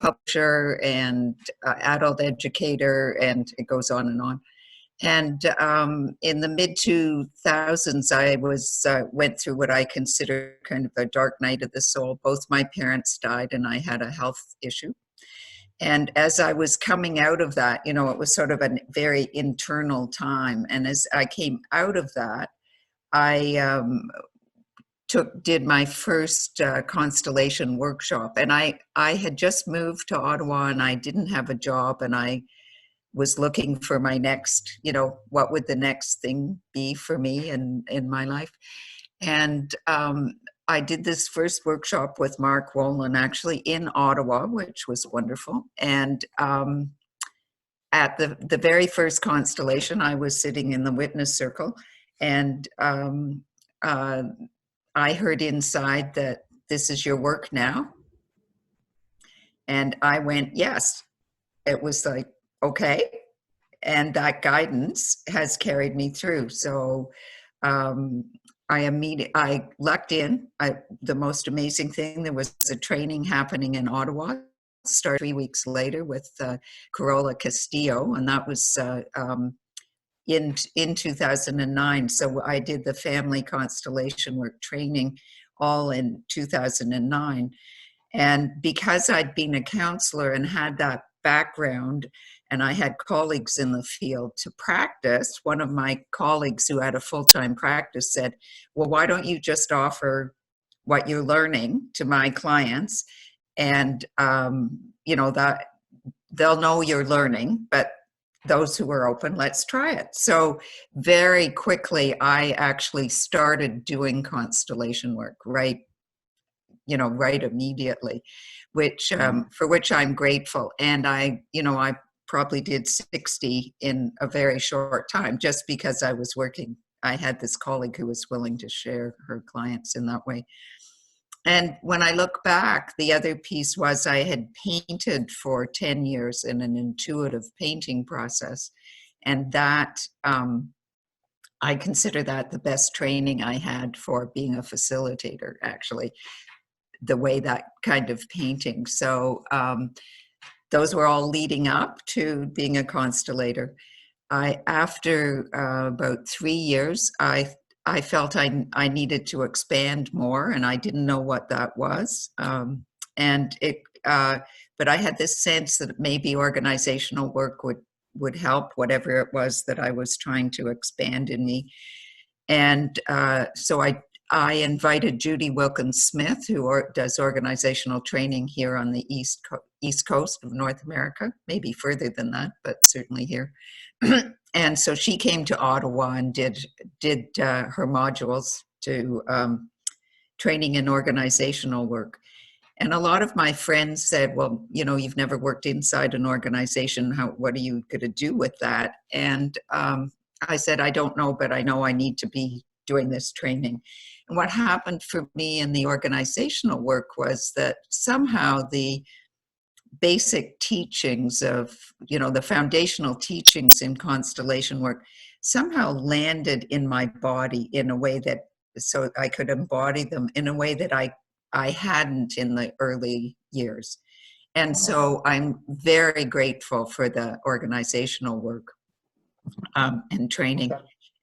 publisher and adult educator, and it goes on and on. And in the mid 2000s, I went through what I consider kind of a dark night of the soul. Both my parents died, and I had a health issue. And as I was coming out of that, you know, it was sort of a very internal time. And as I came out of that, I did my first constellation workshop. And I had just moved to Ottawa, and I didn't have a job, and I was looking for my next, you know, what would the next thing be for me in my life. And I did this first workshop with Mark Wolin, actually in Ottawa, which was wonderful. And at the very first constellation, I was sitting in the witness circle, and I heard inside that this is your work now. And I went, yes. It was like, okay. And that guidance has carried me through. So I lucked in. The most amazing thing, there was a training happening in Ottawa, started 3 weeks later with Corolla Castillo, and that was in 2009. So I did the family constellation work training all in 2009. And because I'd been a counselor and had that background, and I had colleagues in the field to practice, one of my colleagues who had a full-time practice said, well, why don't you just offer what you're learning to my clients, and you know, that they'll know you're learning, but those who are open, let's try it. So very quickly, I actually started doing constellation work right immediately, which for which I'm grateful. And I probably did 60 in a very short time, just because I had this colleague who was willing to share her clients in that way. And when I look back, the other piece was I had painted for 10 years in an intuitive painting process. And that, I consider that the best training I had for being a facilitator, actually, the way that kind of painting. So those were all leading up to being a constellator. After about 3 years, I felt I needed to expand more, and I didn't know what that was. But I had this sense that maybe organizational work would help, whatever it was that I was trying to expand in me. And so I invited Judy Wilkins-Smith, who does organizational training here on the East Coast of North America, maybe further than that, but certainly here. And so she came to Ottawa and did her modules to training in organizational work. And a lot of my friends said, well, you know, you've never worked inside an organization. What are you going to do with that? And I said, I don't know, but I know I need to be doing this training. And what happened for me in the organizational work was that somehow the basic teachings of, you know, the foundational teachings in constellation work somehow landed in my body in a way that, so I could embody them in a way that I hadn't in the early years. And so I'm very grateful for the organizational work and training.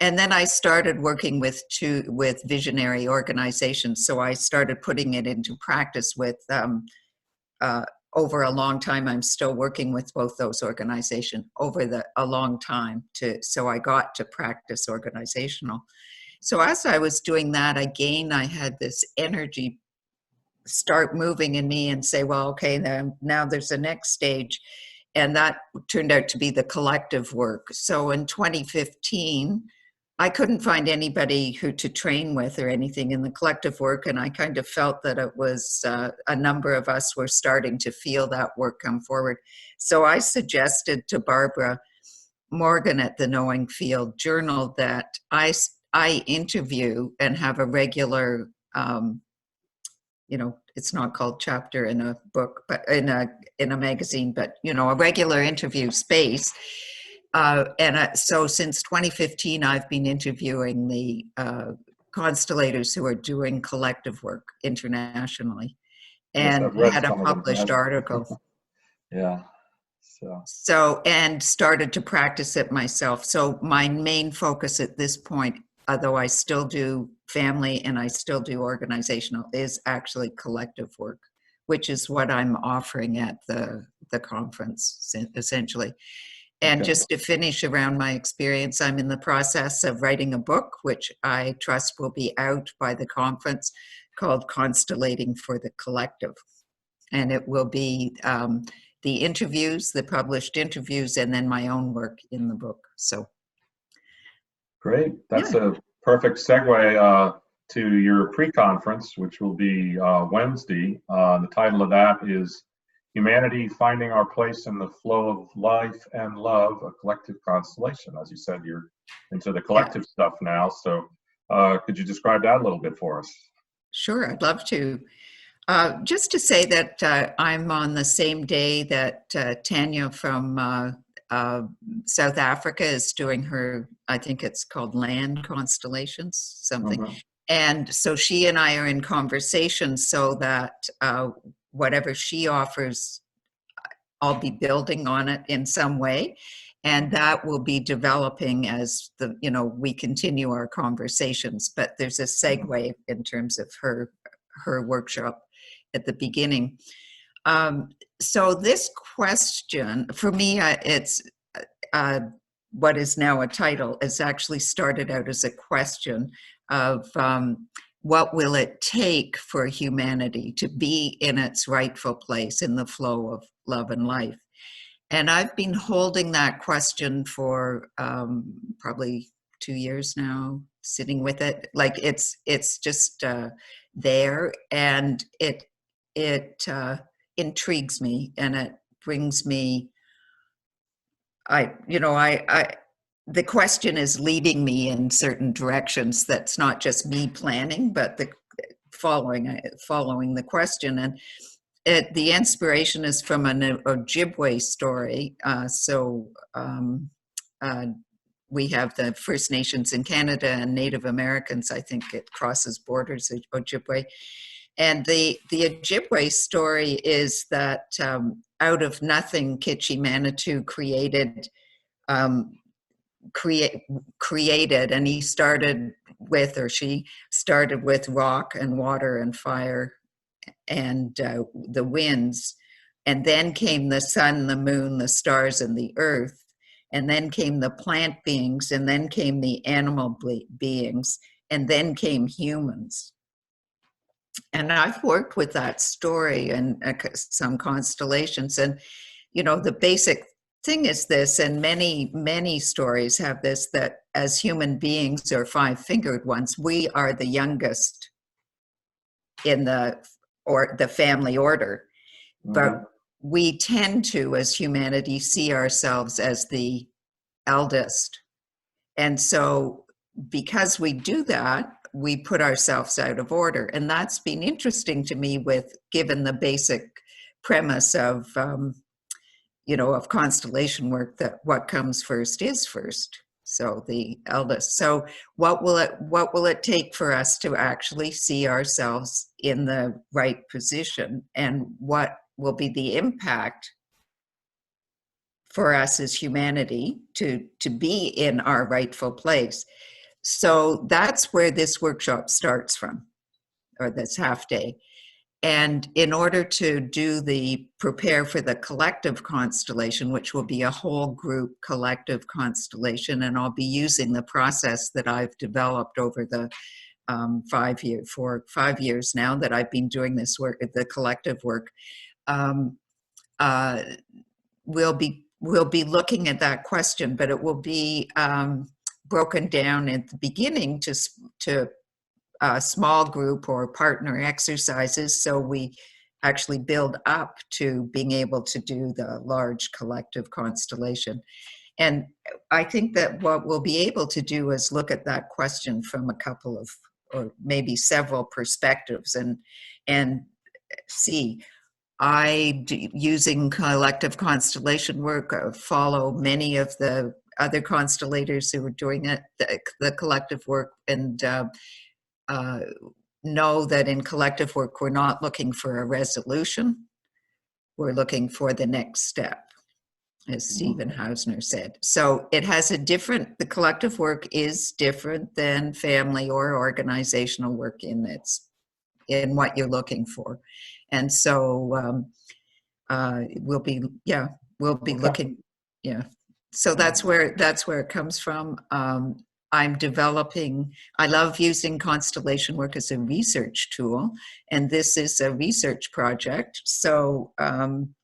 And then I started working with visionary organizations. So I started putting it into practice with over a long time. I'm still working with both those organizations over a long time so I got to practice organizational. So as I was doing that, again, I had this energy start moving in me and say, well, okay, now there's the next stage. And that turned out to be the collective work. So in 2015, I couldn't find anybody to train with or anything in the collective work. And I kind of felt that it was a number of us were starting to feel that work come forward. So I suggested to Barbara Morgan at the Knowing Field Journal that I interview and have a regular, you know, it's not called chapter in a book, but in a magazine, but, you know, a regular interview space. So since 2015, I've been interviewing the constellators who are doing collective work internationally, and had a published article. Yeah. So, So, and started to practice it myself. So my main focus at this point, although I still do family and I still do organizational, is actually collective work, which is what I'm offering at the conference, essentially. And okay. just to finish around my experience, I'm in the process of writing a book, which I trust will be out by the conference, called Constellating for the Collective. And it will be the interviews, the published interviews, and then my own work in the book. So, Great. yeah, That's a perfect segue to your pre-conference, which will be Wednesday. The title of that is Humanity Finding Our Place in the Flow of Life and Love, a Collective Constellation. As you said, you're into the yeah, collective stuff now. So could you describe that a little bit for us? sure, I'd love to. Just to say that I'm on the same day that Tanya from South Africa is doing her, I think it's called Land Constellations, something. Mhm. And so she and I are in conversation so that whatever she offers, I'll be building on it in some way. And that will be developing as we continue our conversations. But there's a segue in terms of her workshop at the beginning. So this question, for me, it's uh, what is now a title, is actually started out as a question of what will it take for humanity to be in its rightful place in the flow of love and life? And I've been holding that question for probably 2 years now, sitting with it. Like it's just there, and it intrigues me, and it brings me. I the question is leading me in certain directions. That's not just me planning, but the following the question. And the inspiration is from an Ojibwe story. Uh, we have the First Nations in Canada and Native Americans. I think it crosses borders, Ojibwe. And the Ojibwe story is that out of nothing, Kitchi Manitou um, created, and he started with, or she started with, rock and water and fire and the winds. And then came the sun, the moon, the stars, and the earth. And then came the plant beings, and then came the animal beings, and then came humans. And I've worked with that story and some constellations. And, the basic thing is this, and many, many stories have this, that as human beings, or five-fingered ones, we are the youngest in the family order. But Mhm. we tend to, as humanity, see ourselves as the eldest. And so because we do that, we put ourselves out of order. And that's been interesting to me, given the basic premise of constellation work, that what comes first is first. So the eldest. So what will it take for us to actually see ourselves in the right position, and what will be the impact for us as humanity to be in our rightful place? So that's where this workshop starts from, or this half day. And in order to prepare for the collective constellation, which will be a whole group collective constellation, and I'll be using the process that I've developed over the 5 years now that I've been doing this work, the collective work. Um, uh, we'll be looking at that question, but it will be broken down at the beginning to small group or partner exercises, so we actually build up to being able to do the large collective constellation. And I think that what we'll be able to do is look at that question from a couple of, or maybe several perspectives, and see. Using collective constellation work, follow many of the other constellators who are doing it, the collective work, and uh, know that in collective work, we're not looking for a resolution. we're looking for the next step, as Stephen Hausner said. So it has a different, the collective work is different than family or organizational work in what you're looking for. And so we'll be looking, yeah. So that's where it comes from. I'm developing, I love using constellation work as a research tool, and this is a research project. So I'm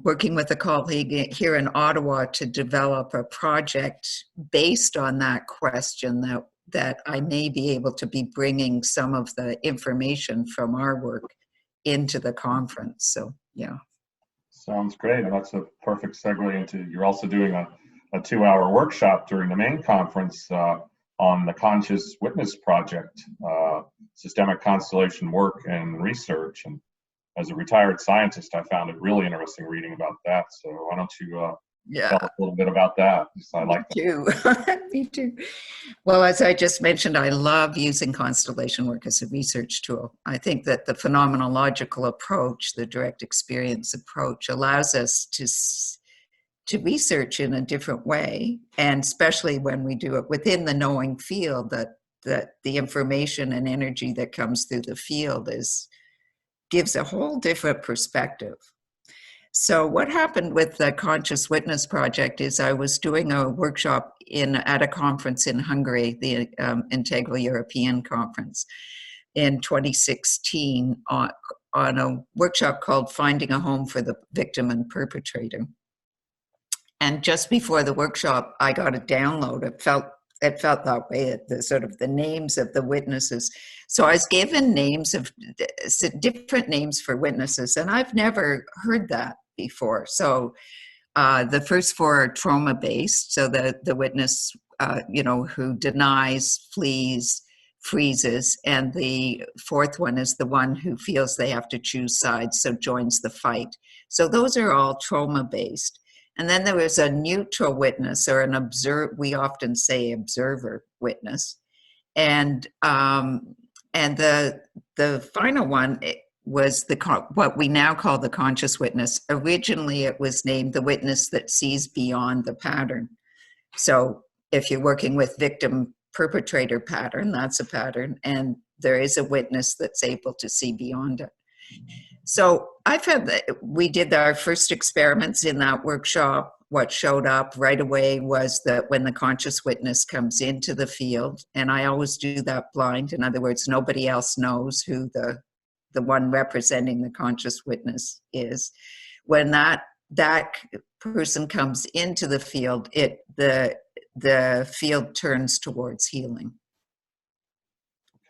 working with a colleague here in Ottawa to develop a project based on that question that I may be able to be bringing some of the information from our work into the conference. So, yeah. Sounds great. And that's a perfect segue into, you're also doing a 2-hour workshop during the main conference on the Conscious Witness Project, systemic constellation work and research. And as a retired scientist, I found it really interesting reading about that. So why don't you tell us a little bit about that? I like that. Me too. Well, as I just mentioned, I love using constellation work as a research tool. I think that the phenomenological approach, the direct experience approach, allows us to research in a different way, and especially when we do it within the knowing field, that the information and energy that comes through the field gives a whole different perspective. So what happened with the Conscious Witness Project is I was doing a workshop at a conference in Hungary, the Integral European Conference, in 2016 on a workshop called Finding a Home for the Victim and Perpetrator. And just before the workshop, I got a download. It felt that way, the sort of the names of the witnesses. So I was given names of different names for witnesses, and I've never heard that before. So the first 4 are trauma-based. So the witness, who denies, flees, freezes, and the 4th one is the one who feels they have to choose sides, so joins the fight. So those are all trauma-based. And then there was a neutral witness, or we often say observer witness. And the final one was what we now call the conscious witness. Originally, it was named the witness that sees beyond the pattern. So if you're working with victim perpetrator pattern, that's a pattern, and there is a witness that's able to see beyond it. So I found that we did our first experiments in that workshop. What showed up right away was that when the conscious witness comes into the field, and I always do that blind, in other words, nobody else knows who the one representing the conscious witness is. When that person comes into the field, the field turns towards healing.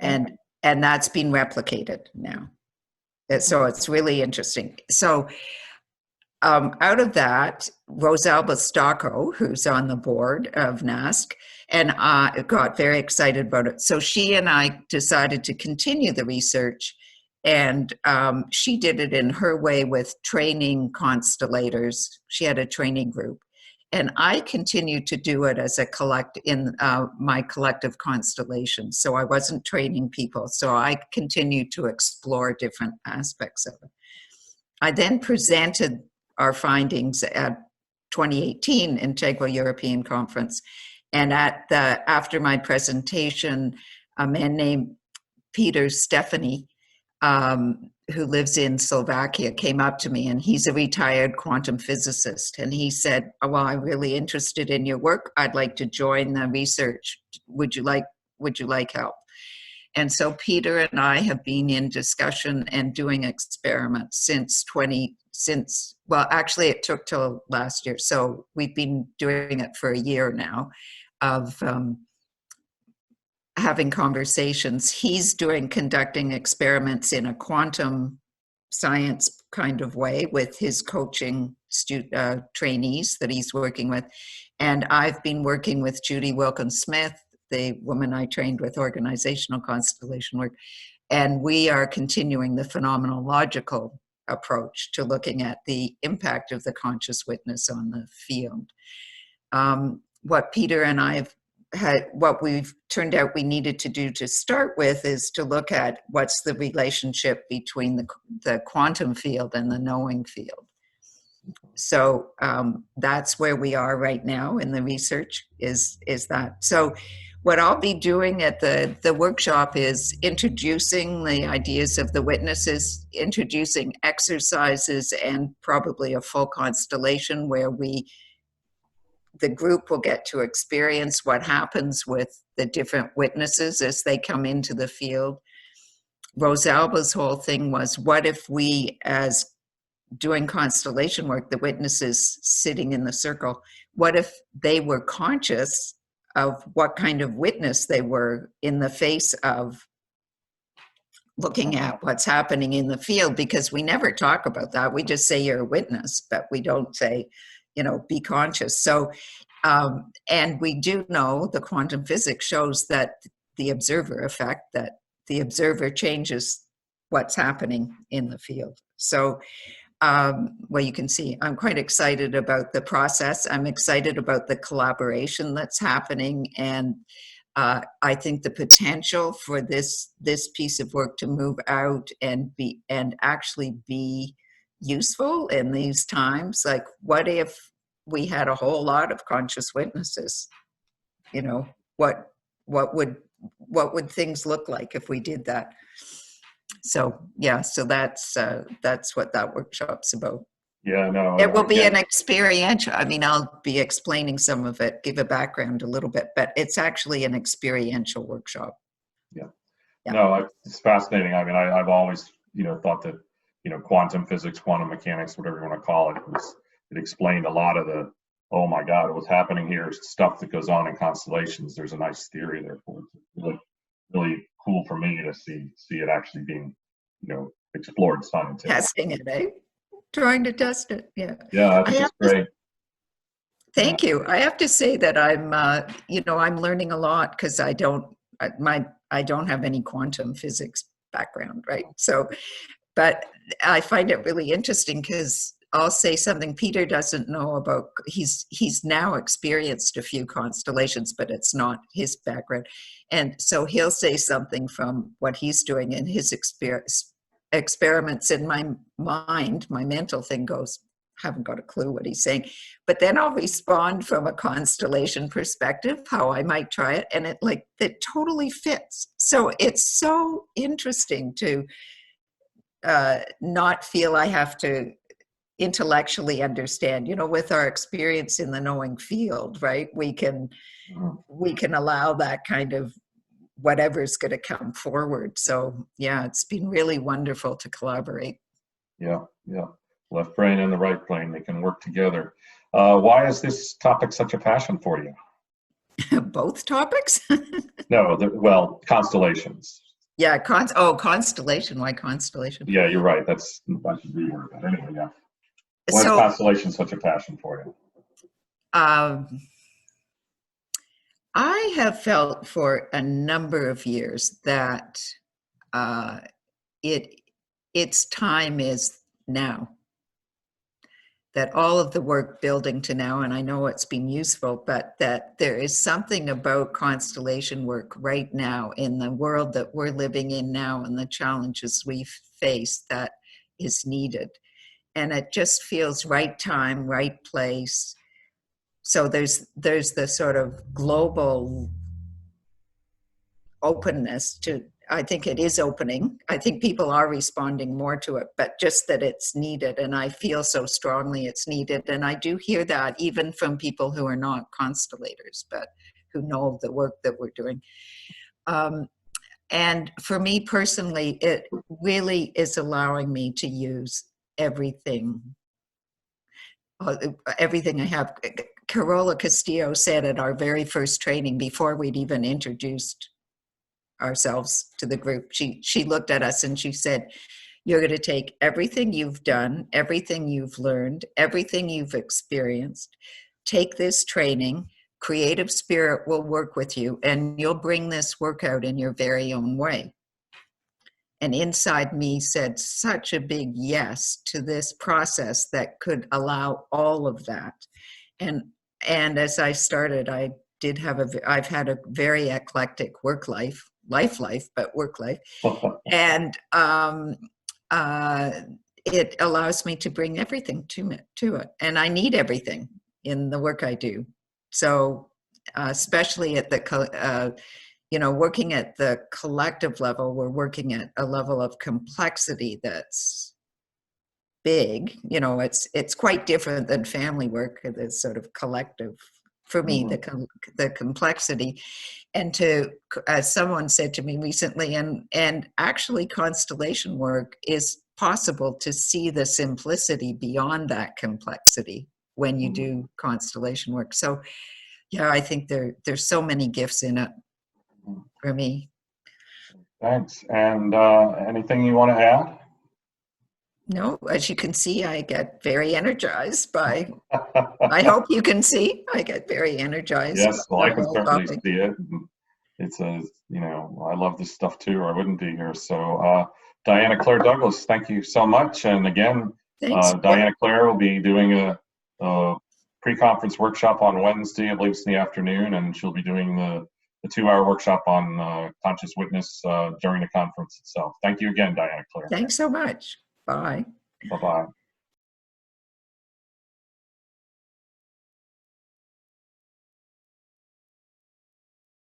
And that's been replicated now. So it's really interesting. So out of that, Rosalba Stocco, who's on the board of NASC, and I got very excited about it. So she and I decided to continue the research, and she did it in her way with training constellators. She had a training group. And I continued to do it as in my collective constellation. So I wasn't training people. So I continued to explore different aspects of it. I then presented our findings at 2018 Integral European Conference. And after my presentation, a man named Peter Stefani, who lives in Slovakia, came up to me, and he's a retired quantum physicist. And he said, "Oh, well, I'm really interested in your work. I'd like to join the research. Would you like help?" And so Peter and I have been in discussion and doing experiments actually it took till last year. So we've been doing it for a year now of having conversations. He's conducting experiments in a quantum science kind of way with his coaching trainees that he's working with. And I've been working with Judy Wilkins-Smith, the woman I trained with organizational constellation work. And we are continuing the phenomenological approach to looking at the impact of the conscious witness on the field. What Peter and I have what we've turned out we needed to do to start with is to look at what's the relationship between the quantum field and the knowing field. So that's where we are right now in the research, is that. So what I'll be doing at the workshop is introducing the ideas of the witnesses, introducing exercises, and probably a full constellation where the group will get to experience what happens with the different witnesses as they come into the field. Rosalba's whole thing was, what if we, as doing constellation work, the witnesses sitting in the circle, what if they were conscious of what kind of witness they were in the face of looking at what's happening in the field? Because we never talk about that. We just say you're a witness, but we don't say, be conscious. So, and we do know the quantum physics shows that the observer effect, that the observer changes what's happening in the field. So, well, you can see I'm quite excited about the process. I'm excited about the collaboration that's happening, and I think the potential for this piece of work to move out and actually be useful in these times. Like, what if we had a whole lot of conscious witnesses? What would things look like if we did that? So yeah, so that's what that workshop's about. Yeah, no. It will be an experiential. I mean, I'll be explaining some of it, give a background a little bit, but it's actually an experiential workshop. Yeah. No, it's fascinating. I mean, I've always, thought that, quantum physics, quantum mechanics, whatever you want to call it, it explained a lot of the, oh my God, what's happening here, stuff that goes on in constellations. There's a nice theory there for it. Really, really cool for me to see it actually being, explored scientifically. Testing it, eh? Trying to test it, yeah. Yeah, I think it's great. Thank you. I have to say that I'm, I'm learning a lot, because I don't have any quantum physics background, right? So, but I find it really interesting, because I'll say something Peter doesn't know about. He's now experienced a few constellations, but it's not his background. And so he'll say something from what he's doing in his experiments. In my mind, my mental thing goes, haven't got a clue what he's saying. But then I'll respond from a constellation perspective, how I might try it. And it totally fits. So it's so interesting to not feel I have to intellectually understand, with our experience in the knowing field, right? We can allow that kind of whatever's going to come forward. So yeah, it's been really wonderful to collaborate. Yeah. Left brain and the right brain, they can work together. Why is this topic such a passion for you? Both topics? No, constellations. Yeah, constellation. Why constellation? Yeah, you're right. I should reword that. Anyway, yeah. Why is constellation such a passion for you? I have felt for a number of years that its time is now. That all of the work building to now, and I know it's been useful, but that there is something about constellation work right now in the world that we're living in now and the challenges we face that is needed. And it just feels right time, right place. So there's the sort of global openness to, I think it is opening. I think people are responding more to it, but just that it's needed. And I feel so strongly it's needed. And I do hear that even from people who are not constellators, but who know the work that we're doing. And for me personally, it really is allowing me to use everything I have. Carola Castillo said at our very first training, before we'd even introduced ourselves to the group, she looked at us and she said, you're going to take everything you've done, everything you've learned, everything you've experienced, take this training, creative spirit will work with you, and you'll bring this work out in your very own way. And inside me said such a big yes to this process that could allow all of that. And as I started, I did have I've had a very eclectic work life, but work life. And it allows me to bring everything to it. And I need everything in the work I do. So especially at the, working at the collective level, we're working at a level of complexity that's big. It's quite different than family work. It's sort of collective for me, the complexity. And as someone said to me recently, and actually constellation work is possible to see the simplicity beyond that complexity when you do constellation work. So yeah, I think there's so many gifts in it for me. Thanks. And anything you want to add? No, as you can see, I get very energized by, I hope you can see, I get very energized. Yes, well, I can certainly topic. see it. It's I love this stuff too, or I wouldn't be here. So, Diana Claire Douglas, thank you so much. And again, Thanks. Diana Claire will be doing a pre-conference workshop on Wednesday, I believe it's in the afternoon, and she'll be doing the 2-hour workshop on conscious witness during the conference itself. Thank you again, Diana Claire. Thanks so much. Bye. Bye-bye.